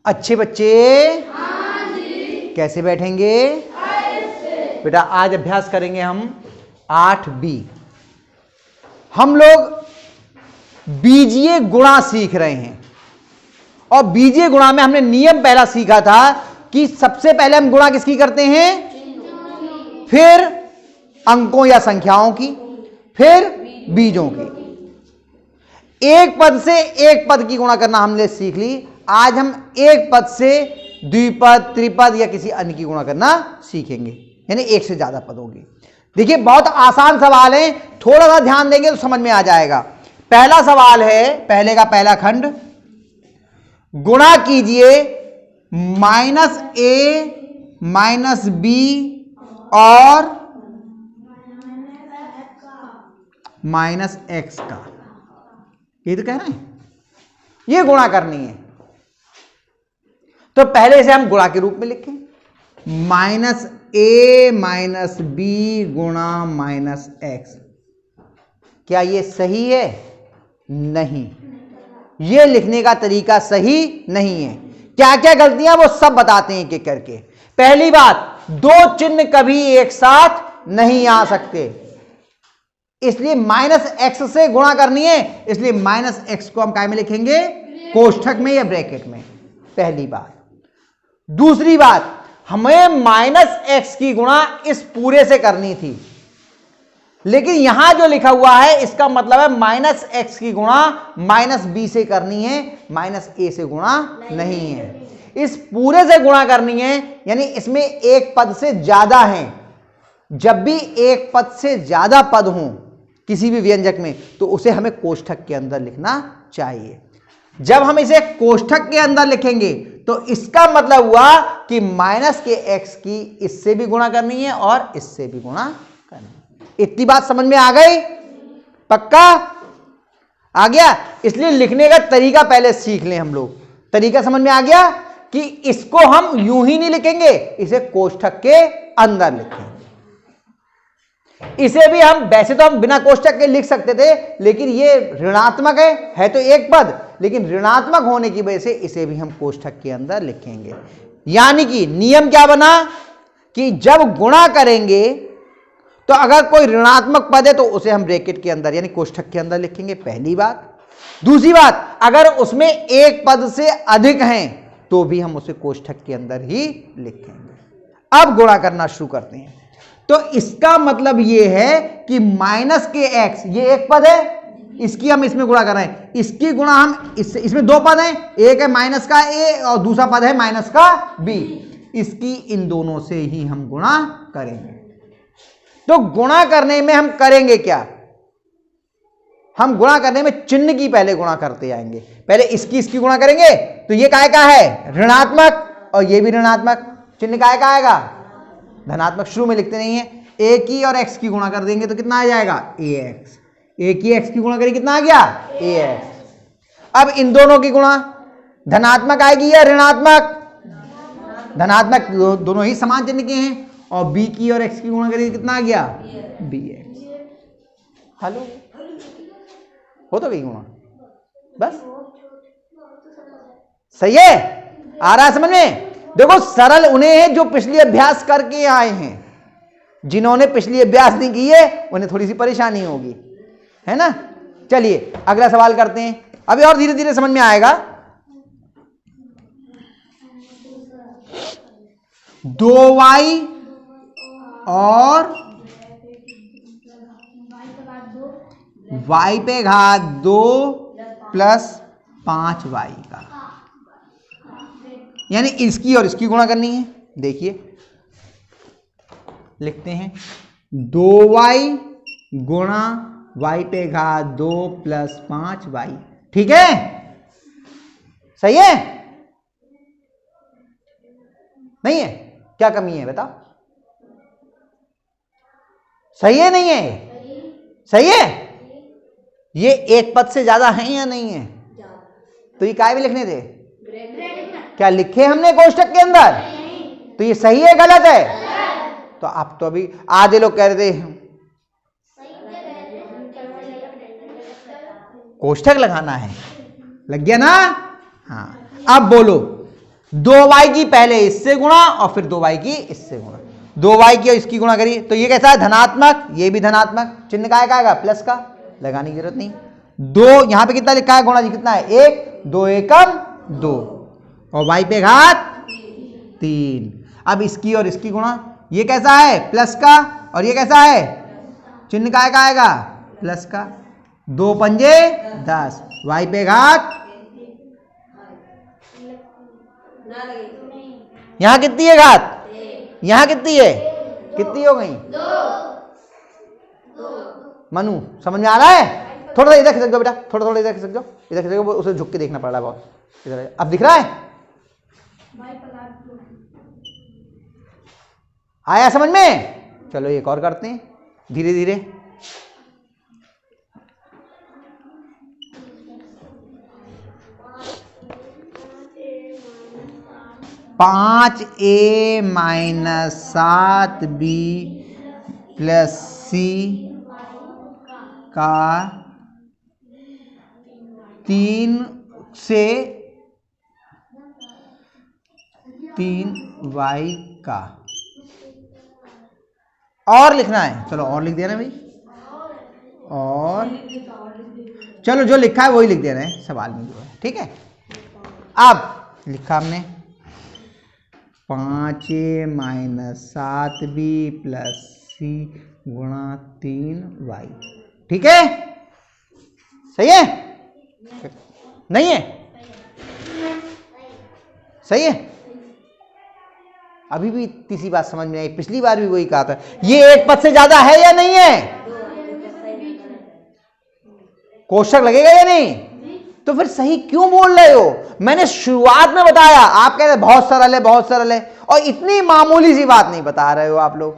अच्छे बच्चे कैसे बैठेंगे? बेटा आज अभ्यास करेंगे हम 8B। हम लोग बीजीय गुणा सीख रहे हैं और बीजीय गुणा में हमने नियम पहला सीखा था कि सबसे पहले हम गुणा किसकी करते हैं, फिर अंकों या संख्याओं की, फिर बीजों की। एक पद से एक पद की गुणा करना हमने सीख ली। आज हम एक पद से द्विपद, त्रिपद या किसी अन्य की गुणा करना सीखेंगे, यानी एक से ज्यादा पदों की। देखिए बहुत आसान सवाल है, थोड़ा सा ध्यान देंगे तो समझ में आ जाएगा। पहला सवाल है, पहले का पहला खंड, गुणा कीजिए -a -b और -x का। ये तो कह रहे हैं ये गुणा करनी है, तो पहले इसे हम गुणा के रूप में लिखें, -a -b गुणा -x। क्या ये सही है? नहीं, ये लिखने का तरीका सही नहीं है। क्या क्या गलतियां वो सब बताते हैं एक एक करके। पहली बात, दो चिन्ह कभी एक साथ नहीं आ सकते, इसलिए -x से गुणा करनी है, इसलिए -x को हम काय में लिखेंगे, कोष्ठक में या ब्रैकेट में। पहली बात। दूसरी बात, हमें -x की गुणा इस पूरे से करनी थी, लेकिन यहां जो लिखा हुआ है इसका मतलब है -x की गुणा -b से करनी है, -a से गुणा नहीं है। इस पूरे से गुणा करनी है, यानी इसमें एक पद से ज्यादा है। जब भी एक पद से ज्यादा पद हो किसी भी व्यंजक में, तो उसे हमें कोष्ठक के अंदर लिखना चाहिए। जब हम इसे कोष्ठक के अंदर लिखेंगे तो इसका मतलब हुआ कि -x की इससे भी गुणा करनी है और इससे भी गुणा करनी है। इतनी बात समझ में आ गई? पक्का आ गया? इसलिए लिखने का तरीका पहले सीख लें हम लोग। तरीका समझ में आ गया कि इसको हम यूं ही नहीं लिखेंगे, इसे कोष्ठक के अंदर लिखेंगे। इसे भी हम वैसे तो हम बिना कोष्ठक के लिख सकते थे, लेकिन ये ऋणात्मक है तो एक पद, लेकिन ऋणात्मक होने की वजह से इसे भी हम कोष्ठक के अंदर लिखेंगे। यानी कि नियम क्या बना कि जब गुणा करेंगे तो अगर कोई ऋणात्मक पद है तो उसे हम ब्रैकेट के अंदर यानी कोष्ठक के अंदर लिखेंगे, पहली बात। दूसरी बात, अगर उसमें एक पद से अधिक हैं तो भी हम उसे कोष्ठक के अंदर ही लिखेंगे। अब गुणा करना शुरू करते हैं। तो इसका मतलब यह है कि -x, ये एक पद है, इसकी हम इसमें गुणा कर रहे हैं, इसकी गुणा हम इसमें दो पद हैं, एक है माइनस का a और दूसरा पद है माइनस का b, इसकी इन दोनों से ही हम गुणा करेंगे। तो गुणा करने में हम करेंगे क्या, हम गुणा करने में चिन्ह की पहले गुणा करते जाएंगे। पहले इसकी गुणा करेंगे तो ये काय का है, ऋणात्मक, और ये भी ऋणात्मक। चिन्ह काय का आएगा, धनात्मक। शुरू में लिखते नहीं है। a की और x की गुणा कर देंगे तो कितना आ जाएगा, ax। a की x की गुणा करेंगे कितना आ गया, ax। अब इन दोनों की गुणा धनात्मक आएगी या ऋणात्मक, धनात्मक, दोनों ही समान चिन्ह के हैं। और b की और x की गुणा करेंगे कितना आ गया, bx। हेलो, हो तो गई गुणा, बस सही है, आ रहा है समझ में। देखो सरल उन्हें है जो पिछली अभ्यास करके आए हैं, जिन्होंने पिछली अभ्यास नहीं की है उन्हें थोड़ी सी परेशानी होगी, है ना। चलिए अगला सवाल करते हैं, अभी और धीरे धीरे समझ में आएगा। 2y और y पे घात 2 प्लस 5y का, यानी इसकी और इसकी गुणा करनी है। देखिए लिखते हैं 2y गुणा y पे घात 2 प्लस 5y, ठीक है, सही है, नहीं है, क्या कमी है बताओ, सही है नहीं है, सही है। ये एक पद से ज्यादा है या नहीं है, तो ये काय भी लिखने थे, क्या लिखे हमने कोष्ठक के अंदर, तो ये सही है गलत है, तो आप तो अभी आधे लोग कह रहे थे कोष्ठक लगाना है, लग गया ना। हाँ अब बोलो 2y की पहले इससे गुणा और फिर 2y की इससे गुणा, 2y की और इसकी गुणा करिए तो ये कैसा है धनात्मक, ये भी धनात्मक, चिन्ह काय का आएगा प्लस का, लगाने की जरूरत नहीं। 2 यहां पे कितना लिखा है गुणा जी कितना है 1, 2 एकम 2 और y पे घात 3। अब इसकी और इसकी गुणा, ये कैसा है प्लस का और ये कैसा है चिन्ह काय का आएगा प्लस का, 2 पंजे 10, y पे घात यहां कितनी है घात, यहां कितनी है, कितनी हो गई 2। मनु समझ में आ रहा है, थोड़ा सा इधर खिसक जाओ बेटा, थोड़ा थोड़ा इधर खिसक जाओ, इधर खिसक जाओ, उसे झुक के देखना पड़ रहा है बहुत, इधर अब दिख रहा है, आया समझ में। चलो एक और करते हैं धीरे धीरे। पांच ए माइनस 7b प्लस सी का 3 से 3y का और लिखना है। चलो और लिख देना भाई, और चलो जो लिखा है वही लिख देना है सवाल में जो है, ठीक है। अब लिखा हमने 5a माइनस 7b प्लस सी गुणा 3y, ठीक है, सही है नहीं है, सही है। अभी भी इतनी सी बात समझ में आई, पिछली बार भी वही कहा था, ये एक पद से ज्यादा है या नहीं है, कोष्ठक लगेगा या नहीं, तो फिर सही क्यों बोल रहे हो। मैंने शुरुआत में बताया, आप कह रहे बहुत सरल है बहुत सरल है, और इतनी मामूली सी बात नहीं बता रहे हो आप लोग।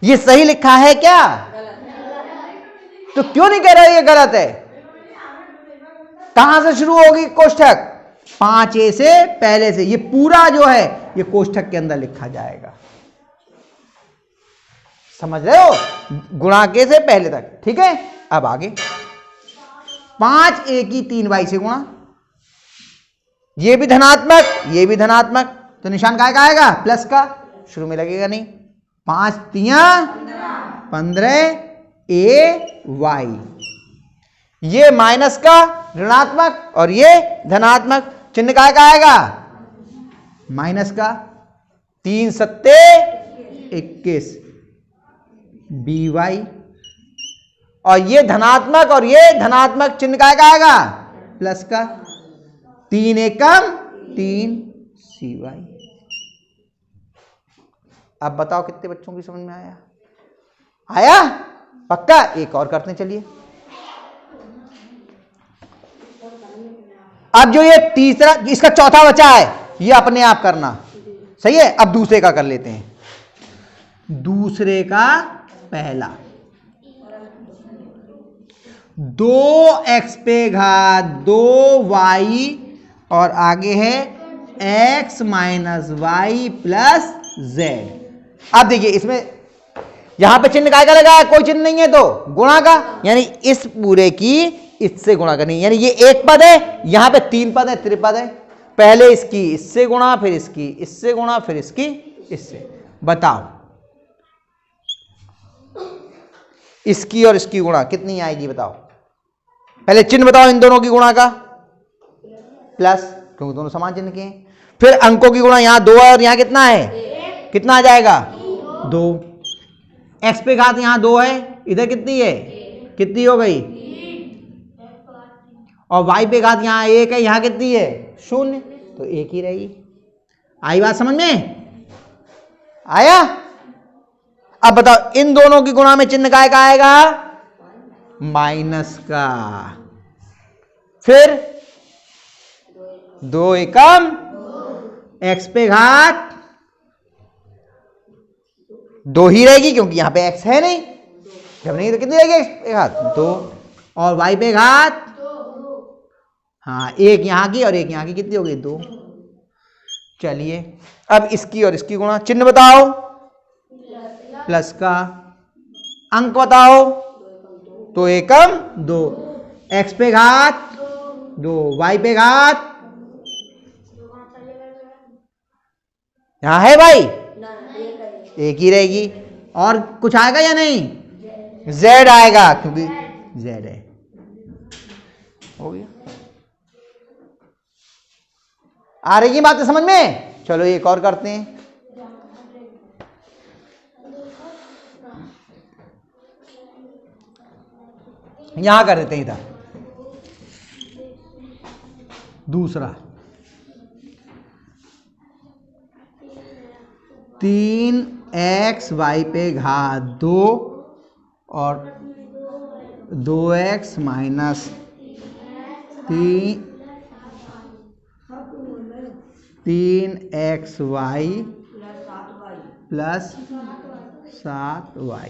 ये सही लिखा है क्या, तो क्यों नहीं कह रहे ये गलत है। कहां से शुरू होगी कोष्ठक, 5a से पहले से, ये पूरा जो है ये कोष्ठक के अंदर लिखा जाएगा, समझ रहे हो, गुणा के से पहले तक, ठीक है। अब आगे 5a की 3y से गुणा, ये भी धनात्मक ये भी धनात्मक, तो निशान काय का आएगा प्लस का, शुरू में लगेगा नहीं, 5 तिया 15ay, ये माइनस का ऋणात्मक और ये धनात्मक, चिन्ह काय का आएगा माइनस का, 3 सत्ते 21 by, और ये धनात्मक और ये धनात्मक, चिन्ह काय का आएगा प्लस का, 3 एकम 3 cy। अब बताओ कितने बच्चों की समझ में आया, आया पक्का। एक और करते चलिए। अब जो ये तीसरा, इसका चौथा बचा है, ये अपने आप करना, सही है। अब दूसरे का कर लेते हैं, दूसरे का पहला, 2x पे घात 2y और आगे है x minus y plus z। अब देखिए इसमें यहां पे चिन्ह काय का लगा है, कोई चिन्ह नहीं है तो गुणा का, यानी इस पूरे की इससे गुणा करनी, यानी ये एक पद है, यहां पे 3 पद है, त्रिपद है, पहले इसकी इससे गुणा, फिर इसकी इससे गुणा, फिर इसकी इससे। बताओ इसकी और इसकी गुणा कितनी आएगी, बताओ पहले चिन्ह बताओ इन दोनों की गुणा का, प्लस, क्योंकि दोनों समान चिन्ह के हैं। फिर अंकों की गुणा, यहां 2 है और यहां कितना है, कितना आ जाएगा 2, x पे घात यहां 2 है, इधर कितनी है, कितनी हो गई, और y पे घात यहां 1 है, यहां कितनी है 0, तो 1 ही रहेगी। आई बात समझ में, आया। अब बताओ इन दोनों की गुणा में चिन्ह काय का आएगा, माइनस का, फिर 2 एकम x पे घात 2 ही रहेगी, क्योंकि यहां पे x है नहीं, जब नहीं तो कितनी रहेगी x पे घात 2, और y पे घात, हाँ 1 यहां की और 1 यहां की, कितनी हो गई 2। चलिए अब इसकी और इसकी गुणा, चिन्ह बताओ प्लस का, अंक बताओ, तो एकम 2, x पे घात 2, y पे घात यहां है भाई, एक ही रहेगी। और कुछ आएगा या नहीं? z आएगा क्योंकि z है। हो गया, आ रही बात समझ में? चलो एक और करते हैं। यहां कर देते हैं इधर दूसरा, 3x y पे घात 2 और 2x minus 3xy plus 7y।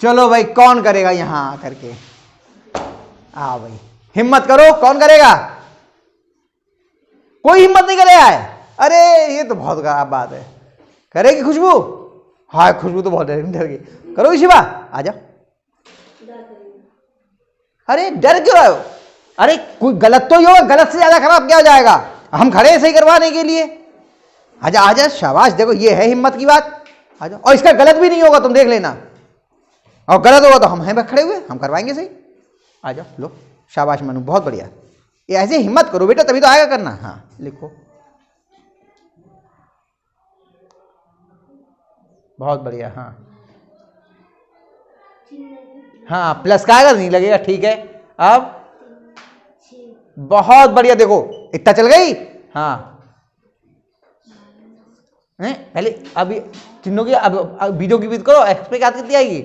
चलो भाई कौन करेगा यहां आकर के? आ भाई हिम्मत करो, कौन करेगा? कोई हिम्मत नहीं करेगा है? अरे ये तो बहुत खराब बात है। करेगी खुशबू? हाँ खुशबू तो बहुत डर गई। करोगी शिवा? आ जाओ। अरे डर क्यों रहे हो? अरे कोई गलत तो ही होगा, गलत से ज्यादा खराब क्या हो जाएगा? हम खड़े हैं सही करवाने के लिए। आजा आजा, शाबाश, देखो ये है हिम्मत की बात। आ जाओ। और इसका गलत भी नहीं होगा, तुम देख लेना। और गलत होगा तो हम हैं खड़े हुए, हम करवाएंगे सही। आ जाओ, लो शाबाश मनु, बहुत बढ़िया। ये ऐसे हिम्मत करो बेटा, तभी तो आएगा करना। हाँ लिखो, बहुत बढ़िया। हाँ हाँ, प्लस का आएगा, नहीं लगेगा, ठीक है। अब बहुत बढ़िया, देखो इतना चल गई। हाँ पहले अभी चिन्हों की, अब बीजों की बीज करो। एक्स पे क्या कितनी आएगी?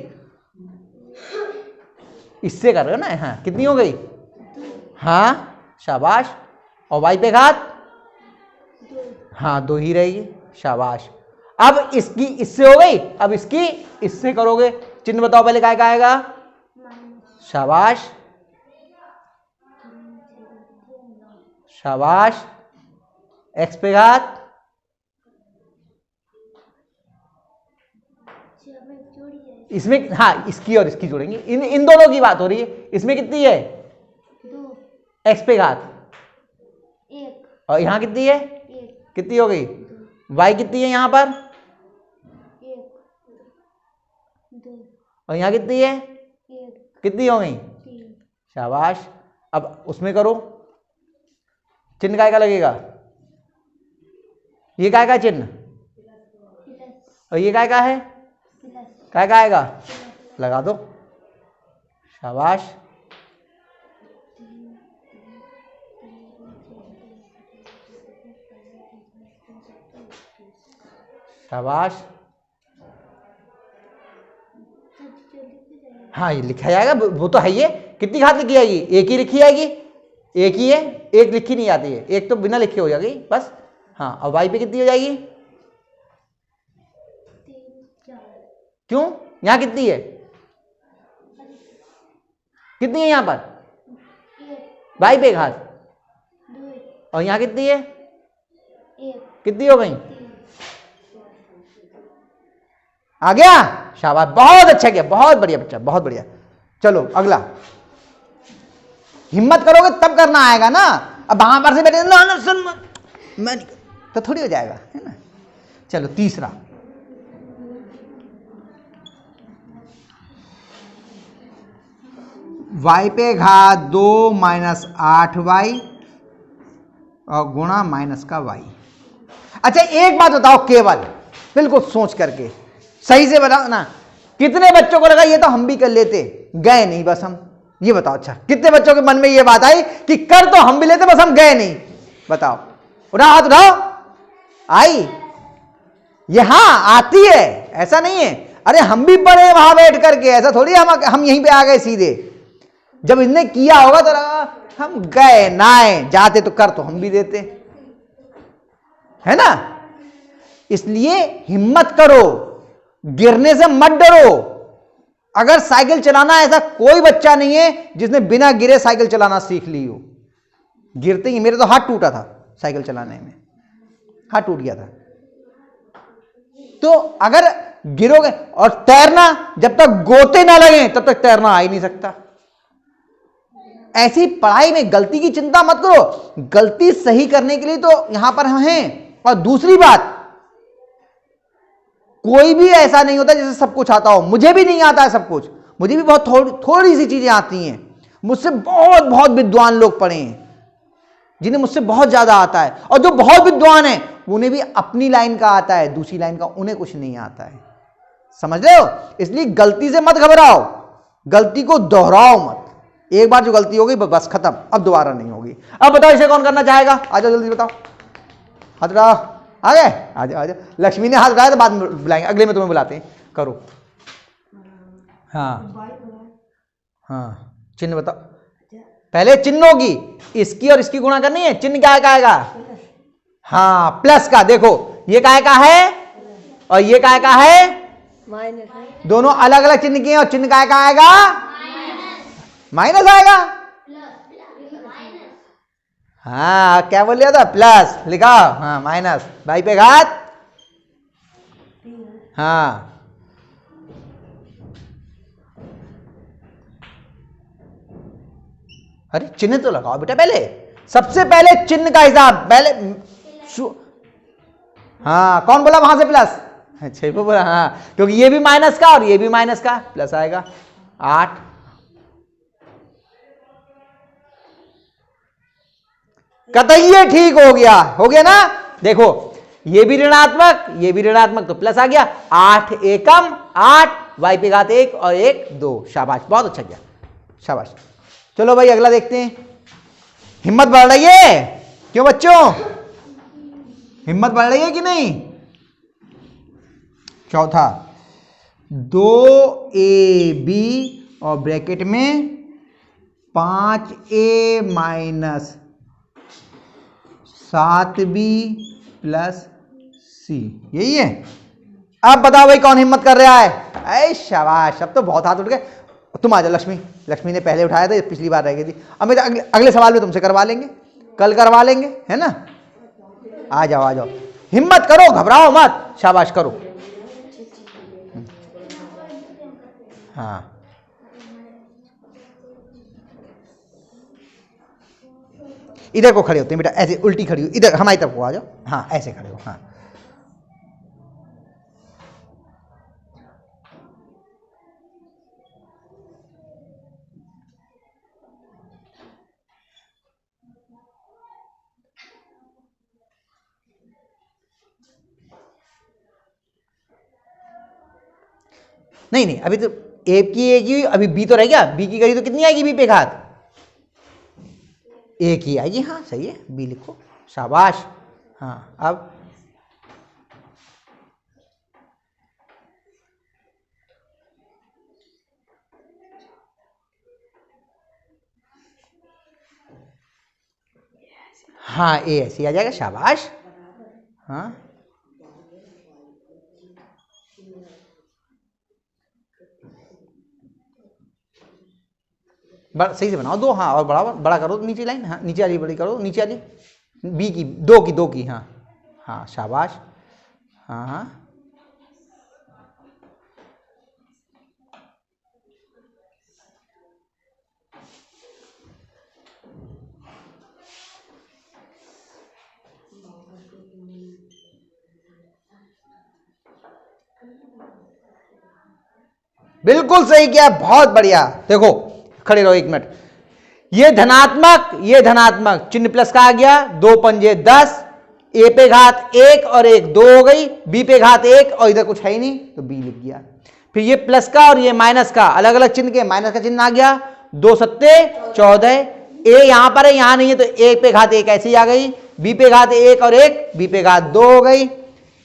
इससे कर रहे हो ना? हाँ कितनी हो गई? हाँ शाबाश। और वाई पे घात? हाँ 2 ही रहेगी, शाबाश। अब इसकी इससे हो गई, अब इसकी इससे करोगे। चिन्ह बताओ पहले, क्या आएगा? शाबाश शाबाश। एक्स पे घात? इसमें हाँ इसकी और इसकी जोड़ेंगे, इन दोनों की बात हो रही है। इसमें कितनी है? 2। एक्स पे घात 1। और यहाँ कितनी है? 1। कितनी हो गई? वाई कितनी है यहाँ पर? 1 2। और यहाँ कितनी है? 1। कितनी हो गई? 3। शाबाश। अब उसमें करो, चिन्ह काय का लगेगा? ये काय का चिन्ह? और ये काय का है? काय का आएगा? लगा दो, शाबाश। शाबाश। हाँ ये लिखा जाएगा, वो तो है। ये कितनी घात लिखी जाएगी? एक ही लिखी जाएगी, एक ही है, एक लिखी नहीं आती है, एक तो बिना लिखे हो जाएगी बस। हाँ और वाई पे कितनी हो जाएगी? 3 4। क्यों? यहाँ कितनी है? कितनी है यहाँ पर? 1 वाई पे घात 2। और यहाँ कितनी है? 1 कितनी हो गई? 3। आ गया, शाबाश, बहुत अच्छा किया, बहुत बढ़िया बच्चा, बहुत बढ़िया। चलो अगला, हिम्मत करोगे तब करना आएगा ना। अब वहां पर से बैठे ना ना सुन मैं नहीं, तो थोड़ी हो जाएगा, है ना। चलो तीसरा, y पे घात 2 माइनस 8y और गुणा माइनस का y। अच्छा एक बात बताओ, केवल बिल्कुल सोच करके सही से बताओ ना, कितने बच्चों को लगा ये तो हम भी कर लेते, गए नहीं बस हम? ये बताओ। अच्छा कितने बच्चों के मन में ये बात आई कि कर तो हम भी लेते, बस हम गए नहीं? बताओ, उठाओ हाथ उठाओ। आई? ये हाँ आती है, ऐसा नहीं है। अरे हम भी पढ़े वहां बैठ करके, ऐसा थोड़ी हम यहीं पे आ गए सीधे। जब इनने किया होगा तो लगा हम गए ना आए, जाते तो कर तो हम भी देते, है ना। इसलिए हिम्मत करो, गिरने से मत डरो। अगर साइकिल चलाना, ऐसा कोई बच्चा नहीं है जिसने बिना गिरे साइकिल चलाना सीख ली हो। गिरते ही, मेरे तो हाथ टूटा था साइकिल चलाने में, हाथ टूट गया था। तो अगर गिरोगे, और तैरना जब तक गोते ना लगे तब तक तैरना आ ही नहीं सकता। ऐसी पढ़ाई में गलती की चिंता मत करो, गलती सही करने के लिए तो यहां पर हैं। और दूसरी बात, कोई भी ऐसा नहीं होता जिसे सब कुछ आता हो। मुझे भी नहीं आता है सब कुछ, मुझे भी बहुत थोड़ी सी चीजें आती हैं। मुझसे बहुत बहुत विद्वान लोग पढ़े हैं जिन्हें मुझसे बहुत ज्यादा आता है, और जो बहुत विद्वान है उन्हें भी अपनी लाइन का आता है, दूसरी लाइन का उन्हें कुछ नहीं आता है। समझ रहे हो? इसलिए गलती से मत घबराओ, गलती को दोहराओ मत। एक बार जो गलती हो गई बस खत्म, अब दोबारा नहीं होगी। अब बताओ इसे कौन करना चाहेगा? आ जाओ जल्दी बताओ, हाथ उठाओ। आ गए? आ जाओ आ जाओ। लक्ष्मी ने हाथ उठाया तो बाद में बुलाएंगे, अगले में तुम्हें बुलाते हैं। करो। हाँ हाँ, चिन्ह बताओ। पहले चिन्ह होगी, इसकी और इसकी गुणा करनी है। चिन्ह क्या आएगा? हाँ, प्लस का। देखो ये काय का है और ये काय का है, माइनस। दोनों अलग अलग चिन्ह किए और चिन्ह काय का आएगा? माइनस आएगा। हाँ, क्या बोल लिया था? प्लस लिखा। हाँ, माइनस बाई पे घात। हाँ, अरे चिन्ह तो लगाओ बेटा पहले, सबसे पहले चिन्ह का हिसाब पहले। हाँ, कौन बोला वहां से प्लस? अच्छा वो बोला। हाँ, क्योंकि ये भी माइनस का और ये भी माइनस का, प्लस आएगा 8। कतई ये ठीक हो गया ना? देखो ये भी ऋणात्मक, ये भी ऋणात्मक, तो प्लस आ गया। 8 एकम 8, वाई पे घात 1 और 1 2। शाबाश, बहुत अच्छा किया, शाबाश। चलो भाई अगला देखते हैं। हिम्मत बढ़ रही है क्यों बच्चों? हिम्मत बढ़ रही है कि नहीं? चौथा, 2ab और ब्रैकेट में 5a minus 7b plus c, यही है। अब बताओ भाई कौन हिम्मत कर रहा है? अरे शाबाश, अब तो बहुत हाथ उठ गए। तुम आ जाओ लक्ष्मी, लक्ष्मी ने पहले उठाया था, पिछली बार रह गई थी। अब मैं अगले सवाल में तुमसे करवा लेंगे, कल करवा लेंगे, है ना? आ जाओ आ जाओ, हिम्मत करो, घबराओ मत, शाबाश करो। हाँ, इधर को खड़े होते हैं बेटा, ऐसे उल्टी खड़ी हो, इधर हमारी तरफ को आ जाओ। हाँ, ऐसे खड़े हो। हाँ, नहीं नहीं, अभी तो ए की एक ही, अभी बी तो रह गया। बी की करी तो कितनी आएगी? बी पे घात एक ही आएगी। हाँ सही है, बी लिखो, शाबाश। हाँ, अब हाँ, ए ऐसे आ जाएगा, शाबाश। हाँ, बड़ा सही से बनाओ दो। हाँ, और बड़ा बड़ा करो नीचे लाइन। हाँ, नीचे वाली बड़ी करो, नीचे वाली बी की, दो की। हाँ हाँ, शाबाश। हाँ हाँ, बिल्कुल सही किया, बहुत बढ़िया। देखो खड़े रहो 1 मिनट। ये धनात्मक चिन्ह प्लस का आ गया, 2 पंजे 10, ए पे घात 1 और 1 2 हो गई, बी पे घात 1 और इधर कुछ है ही नहीं तो बी लिख दिया। फिर ये प्लस का और ये माइनस का अलग अलग चिन्ह के, माइनस का चिन्ह आ गया, 2 सत्ते 14, ए यहां पर है यहां नहीं है तो ए पे घात 1 ऐसी आ गई, बी पे घात 1 और 1, बी पे घात 2 हो गई।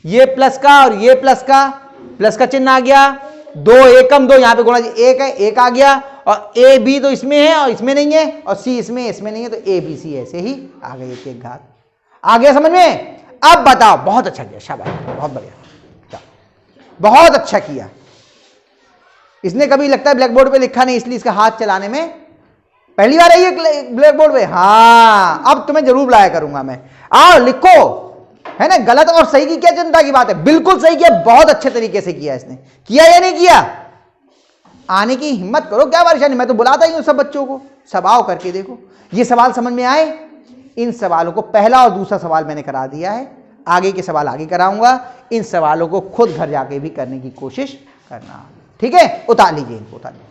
ये प्लस का और ये प्लस का चिन्ह आ गया, 2 एकम 2, यहां पे गुणा 1 है, 1 आ गया, और ए बी तो इसमें है और इसमें नहीं है, और सी इसमें नहीं है, तो ए बी सी ऐसे ही आ गई, एक घात आ गया समझ में। अब बताओ, बहुत अच्छा किया, शाबाश, बहुत बढ़िया, बहुत अच्छा किया। इसने कभी लगता है ब्लैक बोर्ड पे लिखा नहीं, इसलिए इसका हाथ चलाने में पहली बार है ये ब्लैक बोर्ड पे। हाँ, अब तुम्हें जरूर बुलाया करूंगा मैं, आओ लिखो, है ना? गलत और सही की क्या चिंता की बात है, बिल्कुल सही किया, बहुत अच्छे तरीके से किया। इसने किया या नहीं किया? आने की हिम्मत करो, क्या परेशानी, मैं तो बुलाता ही हूं सब बच्चों को, सब आओ करके देखो। ये सवाल समझ में आए? इन सवालों को, पहला और दूसरा सवाल मैंने करा दिया है, आगे के सवाल आगे कराऊंगा, इन सवालों को खुद घर जाके भी करने की कोशिश करना। ठीक है, उतार लीजिए इनको, उतार लीजिए।